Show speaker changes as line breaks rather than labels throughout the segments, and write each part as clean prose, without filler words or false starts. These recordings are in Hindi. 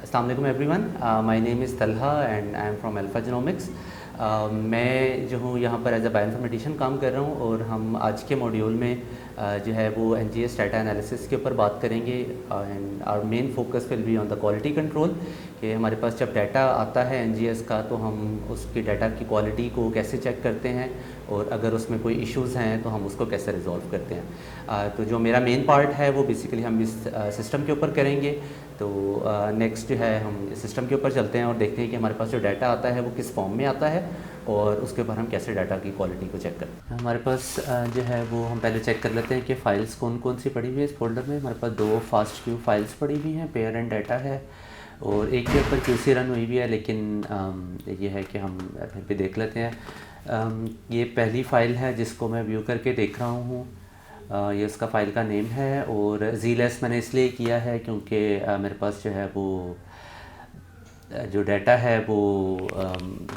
अस्सलाम वालेकुम everyone, my name is Talha and I am from alpha genomics. मैं जो हूँ यहाँ पर एज अ बायोइन्फॉर्मेटिशियन काम कर रहा हूँ और हम आज के मॉड्यूल में जो है वो एनजीएस डाटा एनालिसिस के ऊपर बात करेंगे। And our main focus will be on the quality control कि हमारे पास जब डाटा आता है एनजीएस का तो हम उसकी डाटा की क्वालिटी को कैसे चेक करते हैं और अगर उसमें कोई इश्यूज़ हैं तो हम उसको कैसे रिजॉल्व करते हैं। तो जो मेरा मेन पार्ट है वो बेसिकली हम इस सिस्टम के ऊपर करेंगे। तो नेक्स्ट जो है हम सिस्टम के ऊपर चलते हैं और देखते हैं कि हमारे पास जो डाटा आता है वो किस फॉर्म में आता है और उसके ऊपर हम कैसे डाटा की क्वालिटी को चेक करते हैं। हमारे पास जो है वो हम पहले चेक कर लेते हैं कि फ़ाइल्स कौन कौन सी पड़ी हुई है इस फोल्डर में। हमारे पास 2 फास्ट क्यू फाइल्स पड़ी हुई हैं, पेयर एंड डाटा है, और एक के ऊपर क्यूसी रन हुई भी है, लेकिन ये है कि हम फिर भी देख लेते हैं। ये पहली फ़ाइल है जिसको मैं व्यू करके देख रहा हूँ। ये उसका फ़ाइल का नेम है और ज़ीलेस मैंने इसलिए किया है क्योंकि मेरे पास जो है वो जो डाटा है वो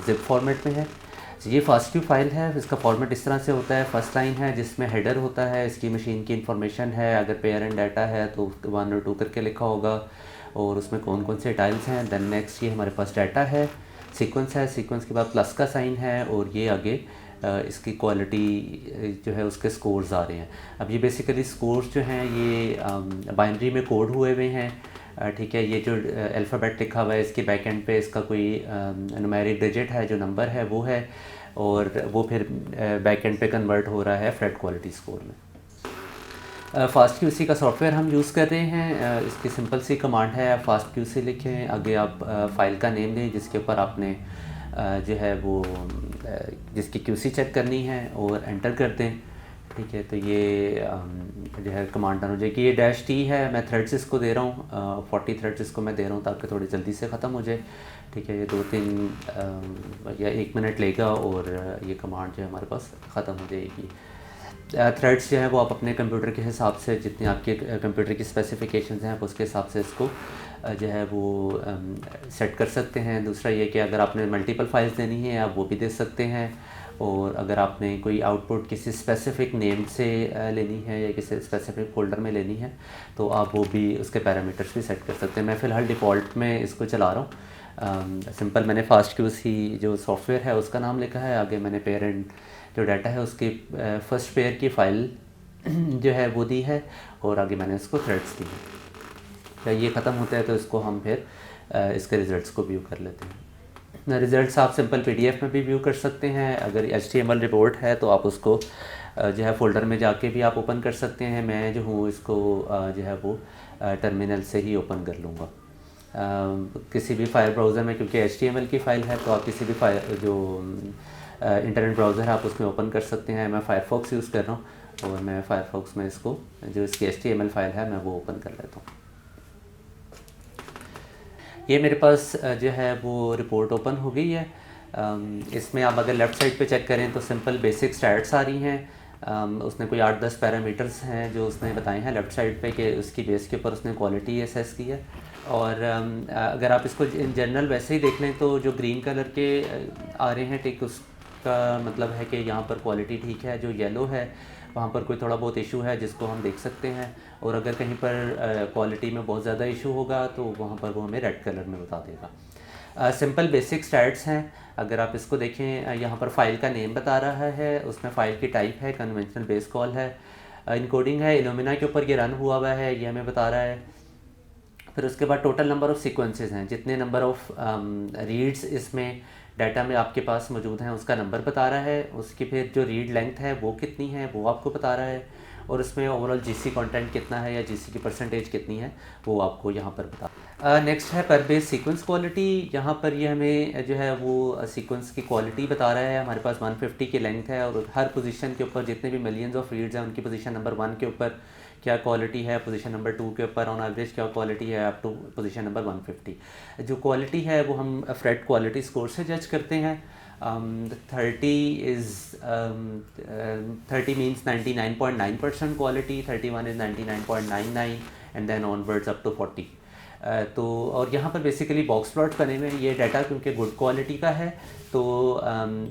ज़िप फॉर्मेट में है। ये फर्स्ट क्यू फाइल है, इसका फॉर्मेट इस तरह से होता है। फर्स्ट लाइन है जिसमें हेडर होता है, इसकी मशीन की इंफॉर्मेशन है, अगर पेयर एंड डाटा है तो 1 और 2 करके लिखा होगा और उसमें कौन कौन से टाइल्स हैं। देन नेक्स्ट ये हमारे पास डाटा है, सीक्वेंस है, सीक्वेंस के बाद प्लस का साइन है और ये आगे इसकी क्वालिटी जो है उसके स्कोर्स आ रहे हैं। अब ये बेसिकली स्कोर्स जो हैं ये बाइनरी में कोड हुए हुए हैं, ठीक है। ये जो अल्फ़ाबेट लिखा हुआ है इसके बैक एंड पे इसका कोई न्यूमेरिक डिजिट है जो नंबर है वो है, और वो फिर बैक एंड पे कन्वर्ट हो रहा है फ्रेड क्वालिटी स्कोर में। फास्ट क्यूसी का सॉफ्टवेयर हम यूज़ कर रहे हैं। इसकी सिंपल सी कमांड है, आप फास्ट क्यूसी लिखें, आगे आप फ़ाइल का नेम दें जिसके ऊपर आपने जो है वो जिसकी क्यूसी चेक करनी है और एंटर कर दें, ठीक है। तो ये जो है कमांड रन हो जाएगी। ये -t है, मैं थ्रेड्स इसको दे रहा हूँ, 40 थ्रेड्स इसको मैं दे रहा हूँ ताकि थोड़ी जल्दी से ख़त्म हो जाए, ठीक है। ये 2-3 या 1 मिनट लेगा और ये कमांड जो है हमारे पास ख़त्म हो जाएगी। थ्रेड्स जो है वो आप अपने कंप्यूटर के हिसाब से, जितनी आपके कंप्यूटर की स्पेसिफिकेशंस हैं आप उसके हिसाब से इसको जो है वो सेट कर सकते हैं। दूसरा ये कि अगर आपने मल्टीपल फाइल्स देनी है आप वो भी दे सकते हैं, और अगर आपने कोई आउटपुट किसी स्पेसिफिक नेम से लेनी है या किसी स्पेसिफिक फ़ोल्डर में लेनी है तो आप वो भी उसके पैरामीटर्स भी सेट कर सकते हैं। मैं फ़िलहाल डिफ़ॉल्ट में इसको चला रहा हूँ। सिंपल मैंने फास्ट क्यूसी जो सॉफ्टवेयर है उसका नाम लिखा है, आगे मैंने पेरेंट जो डाटा है उसकी फर्स्ट पेयर की फ़ाइल जो है वो दी है और आगे मैंने इसको थ्रेड्स दी है। या ये ख़त्म होता है तो इसको हम फिर इसके रिज़ल्ट्स को व्यू कर लेते हैं। रिज़ल्ट्स आप सिंपल पीडीएफ में भी व्यू कर सकते हैं। अगर एचटीएमएल रिपोर्ट है तो आप उसको जो है फ़ोल्डर में जाके भी आप ओपन कर सकते हैं। मैं जो हूँ इसको जो है वो टर्मिनल से ही ओपन कर लूँगा। किसी भी फाइल ब्राउज़र में, क्योंकि एचटीएमएल की फ़ाइल है तो आप किसी भी फाइल जो इंटरनेट ब्राउज़र है आप उसमें ओपन कर सकते हैं। मैं फायरफॉक्स यूज़ कर रहा हूँ और मैं फायरफॉक्स में इसको जो इसकी एचटीएमएल फ़ाइल है मैं वो ओपन कर लेता हूँ। ये मेरे पास जो है वो रिपोर्ट ओपन हो गई है। इसमें आप अगर लेफ़्ट साइड पे चेक करें तो सिंपल बेसिक स्टैट्स आ रही हैं। उसने कोई 8-10 पैरामीटर्स हैं जो उसने बताए हैं लेफ़्ट साइड पे कि उसकी बेस के ऊपर उसने क्वालिटी असेस की है। और अगर आप इसको इन जनरल वैसे ही देख लें तो जो ग्रीन कलर के आ रहे हैं टिक, उसका मतलब है कि यहाँ पर क्वालिटी ठीक है। जो येलो है वहाँ पर कोई थोड़ा बहुत इशू है जिसको हम देख सकते हैं, और अगर कहीं पर क्वालिटी में बहुत ज़्यादा इशू होगा तो वहाँ पर वो हमें रेड कलर में बता देगा। सिंपल बेसिक स्टैट्स हैं। अगर आप इसको देखें यहाँ पर फ़ाइल का नेम बता रहा है, उसमें फ़ाइल की टाइप है, कन्वेंशनल बेस कॉल है, इनकोडिंग है, इल्यूमिना के ऊपर ये रन हुआ हुआ है ये हमें बता रहा है। फिर उसके बाद टोटल नंबर ऑफ़ सीक्वेंसेस हैं, जितने नंबर ऑफ़ रीड्स इसमें डाटा में आपके पास मौजूद हैं उसका नंबर बता रहा है। उसकी फिर जो रीड लेंथ है वो कितनी है वो आपको बता रहा है, और उसमें ओवरऑल जीसी कंटेंट कितना है या जीसी की परसेंटेज कितनी है वो आपको यहाँ पर बता। नेक्स्ट है पर बेस सीक्वेंस क्वालिटी। यहाँ पर ये हमें जो है वो सीक्वेंस की क्वालिटी बता रहा है। हमारे पास 150 की लेंथ है और हर पोजीशन के ऊपर जितने भी मिलियंस ऑफ रीड्स हैं उनकी पोजीशन नंबर 1 के ऊपर क्या क्वालिटी है, पोजीशन नंबर 2 के ऊपर ऑन एवरेज क्या क्वालिटी है अप टू पोजीशन नंबर 150। जो क्वालिटी है वो हम फ्रेड क्वालिटी स्कोर से जज करते हैं। 30 means 99.9% quality, 31 is 99.99 and then onwards up to 40। तो और यहाँ पर बेसिकली बॉक्स प्लॉट बने हुए हैं। ये डाटा क्योंकि गुड क्वालिटी का है तो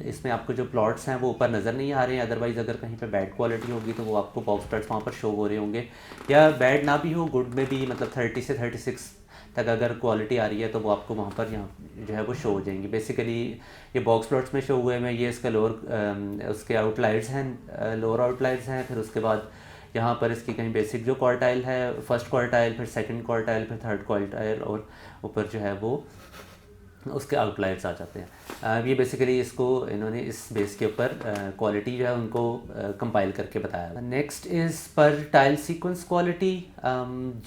इसमें आपको जो प्लॉट्स हैं वो ऊपर नज़र नहीं आ रहे हैं। अदरवाइज़ अगर कहीं पे बैड क्वालिटी होगी तो वो आपको बॉक्स प्लॉट्स वहाँ पर शो हो रहे होंगे, या बैड ना भी हो गुड में भी, मतलब 30 से 36 तक अगर क्वालिटी आ रही है तो वो आपको वहाँ पर यहाँ जो है वो शो हो जाएंगी। बेसिकली ये बॉक्स प्लॉट्स में शो हुए हैं, ये इसका लोअर उसके आउटलाइर्स हैं, लोअर आउटलाइर्स हैं। फिर उसके बाद यहाँ पर इसकी कहीं बेसिक जो क्वार्टाइल है, फर्स्ट क्वार्टाइल, फिर सेकंड क्वार्टाइल, फिर थर्ड क्वार्टाइल, और ऊपर जो है वो उसके आउटलाइर्स आ जाते हैं। ये बेसिकली इसको इन्होंने इस बेस के ऊपर क्वालिटी जो है उनको कंपाइल करके बताया। नेक्स्ट इज़ पर टाइल सीक्वेंस क्वालिटी।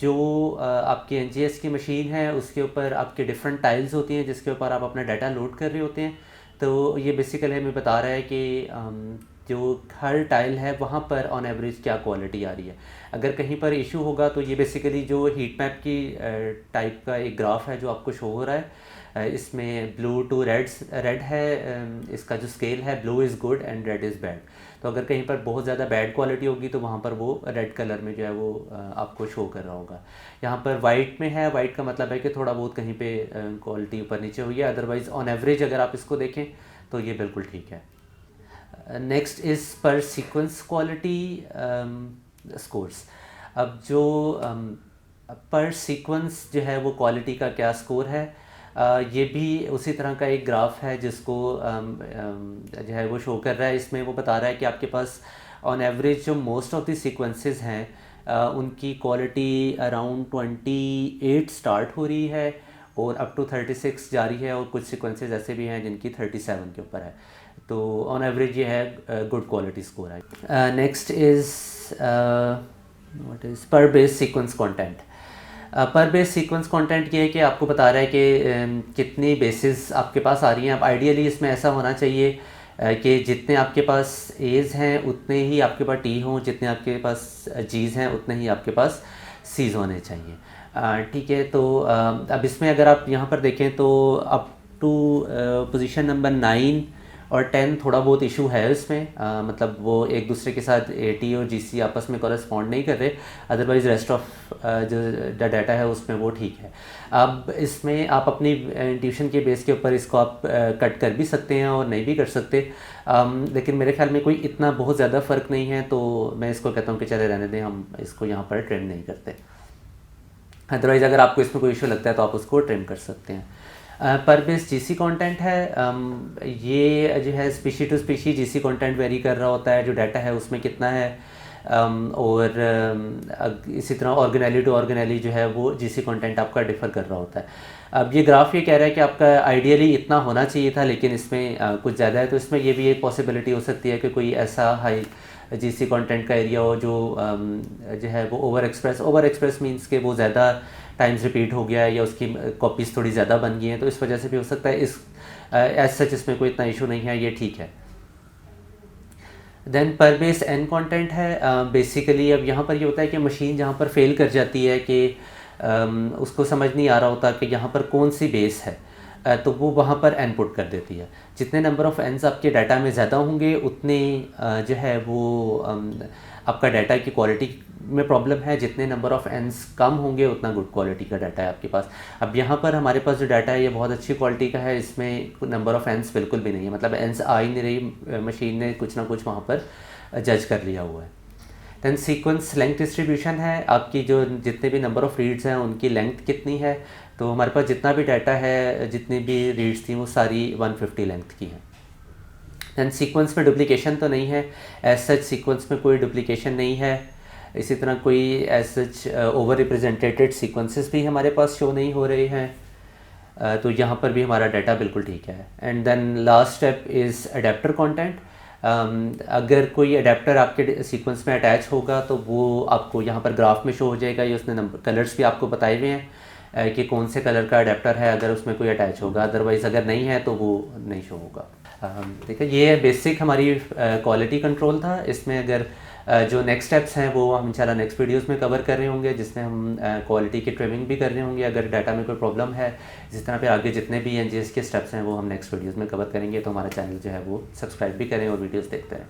जो आपकी एनजीएस की मशीन है उसके ऊपर आपके डिफरेंट टाइल्स होती हैं जिसके ऊपर आप अपना डाटा लोड कर रहे होते हैं। तो ये बेसिकली हमें बता रहा है कि जो हर टाइल है वहाँ पर ऑन एवरेज क्या क्वालिटी आ रही है। अगर कहीं पर इशू होगा तो ये बेसिकली जो हीट मैप की टाइप का एक ग्राफ है जो आपको शो हो रहा है, इसमें ब्लू टू रेड है, इसका जो स्केल है blue is good and red is bad. तो अगर कहीं पर बहुत ज़्यादा बैड क्वालिटी होगी तो वहाँ पर वो रेड कलर में जो है वो आपको शो कर रहा होगा। यहाँ पर वाइट में है, वाइट का मतलब है कि थोड़ा बहुत कहीं पे क्वालिटी ऊपर नीचे हुई है, अदरवाइज़ ऑन एवरेज अगर आप इसको देखें तो ये बिल्कुल ठीक है। नेक्स्ट इज़ पर सीक्वेंस क्वालिटी स्कोर्स। अब जो पर सीक्वेंस जो है वो क्वालिटी का क्या स्कोर है, ये भी उसी तरह का एक ग्राफ है जिसको जो है वो शो कर रहा है। इसमें वो बता रहा है कि आपके पास ऑन एवरेज जो मोस्ट ऑफ द सीक्वेंसेस हैं उनकी क्वालिटी अराउंड 28 स्टार्ट हो रही है और अप टू 36 जा रही है, और कुछ सीक्वेंसेस ऐसे भी हैं जिनकी 37 के ऊपर है। तो ऑन एवरेज ये है गुड क्वालिटी स्कोर है। नेक्स्ट इज़ व्हाट इज़ पर बेस सीक्वेंस कंटेंट। पर बेस सीक्वेंस कंटेंट ये है कि आपको बता रहा है कि कितनी बेसिस आपके पास आ रही हैं। अब आइडियली इसमें ऐसा होना चाहिए कि जितने आपके पास एज़ हैं उतने ही आपके पास टी हों, जितने आपके पास जीज़ हैं उतने ही आपके पास सीज़ होने चाहिए। ठीक है, तो अब इसमें अगर आप यहाँ पर देखें तो अप टू पोजीशन नंबर 9 और 10 थोड़ा बहुत इशू है इसमें, मतलब वो एक दूसरे के साथ एटी और जीसी आपस में कॉरेस्पॉन्ड नहीं कर रहे, अदरवाइज़ रेस्ट ऑफ जो डाटा है उसमें वो ठीक है। अब इसमें आप अपनी इंट्यूशन के बेस के ऊपर इसको आप कट कर भी सकते हैं और नहीं भी कर सकते, लेकिन मेरे ख्याल में कोई इतना बहुत ज़्यादा फ़र्क नहीं है, तो मैं इसको कहता हूँ कि चले रहने दें, हम इसको यहाँ पर ट्रिम नहीं करते। अदरवाइज़ अगर आपको इसमें कोई इशू लगता है तो आप उसको ट्रिम कर सकते हैं। पर बेस जीसी कंटेंट है, ये जो है species to species GC content vary कर रहा होता है, जो डाटा है उसमें कितना है, और इसी तरह ऑर्गेनेली टू ऑर्गेनेली जो है वो जीसी कंटेंट आपका डिफ़र कर रहा होता है। अब ये ग्राफ ये कह रहा है कि आपका आइडियली इतना होना चाहिए था, लेकिन इसमें कुछ ज़्यादा है, तो इसमें ये भी एक पॉसिबिलिटी हो सकती है कि कोई ऐसा हाई जीसी कंटेंट का एरिया हो जो है वो ओवर एक्सप्रेस मीन्स के वो ज़्यादा टाइम्स रिपीट हो गया है या उसकी कॉपीज़ थोड़ी ज़्यादा बन गई हैं, तो इस वजह से भी हो सकता है। इस एज सच इसमें कोई इतना इशू नहीं है, ये ठीक है। देन पर बेस एन कंटेंट है, बेसिकली अब यहाँ पर ये होता है कि मशीन जहाँ पर फेल कर जाती है कि उसको समझ नहीं आ रहा होता कि यहाँ पर कौन सी बेस है, तो वो वहाँ पर एन पुट कर देती है। जितने नंबर ऑफ़ एन्स आपके डाटा में ज़्यादा होंगे उतने जो है वो आपका डाटा की क्वालिटी में प्रॉब्लम है, जितने नंबर ऑफ़ एन्स कम होंगे उतना गुड क्वालिटी का डाटा है आपके पास। अब यहाँ पर हमारे पास जो डाटा है ये बहुत अच्छी क्वालिटी का है, इसमें नंबर ऑफ़ एन्स बिल्कुल भी नहीं है, मतलब एन्स आ ही नहीं रही, मशीन ने कुछ ना कुछ वहाँ पर जज कर लिया हुआ है। दैन सीक्वेंस लेंथ डिस्ट्रीब्यूशन है, आपकी जो जितने भी नंबर ऑफ़ रीड्स हैं उनकी लेंथ कितनी है, तो हमारे पास जितना भी डाटा है, जितनी भी रीड्स थी वो सारी 150 लेंथ की है। दैन सीक्वेंस में डुप्लीकेशन तो नहीं है, एज सच सीक्वेंस में कोई डुप्लीकेशन नहीं है। इसी तरह कोई as such over represented sequences भी हमारे पास शो नहीं हो रहे हैं, तो यहाँ पर भी हमारा डाटा बिल्कुल ठीक है। And then last step is adapter content. अगर कोई अडेप्टर आपके सीक्वेंस में अटैच होगा तो वो आपको यहाँ पर ग्राफ में शो हो जाएगा, या उसने नंबर कलर्स भी आपको बताए हुए हैं कि कौन से कलर का अडेप्टर है अगर उसमें कोई अटैच होगा, अदरवाइज़ अगर नहीं है तो वो नहीं शो होगा। ठीक है, ये बेसिक हमारी क्वालिटी कंट्रोल था। इसमें अगर जो नेक्स्ट स्टेप्स हैं वो हम इंशाल्लाह नेक्स्ट वीडियोस में कवर कर रहे होंगे, जिसमें हम क्वालिटी की ट्रिमिंग भी कर रहे होंगे अगर डाटा में कोई प्रॉब्लम है। इस तरह पे आगे जितने भी एनजीएस के स्टेप्स हैं वो हम नेक्स्ट वीडियोस में कवर करेंगे, तो हमारा चैनल जो है वो सब्सक्राइब भी करें और वीडियोस देखते रहें।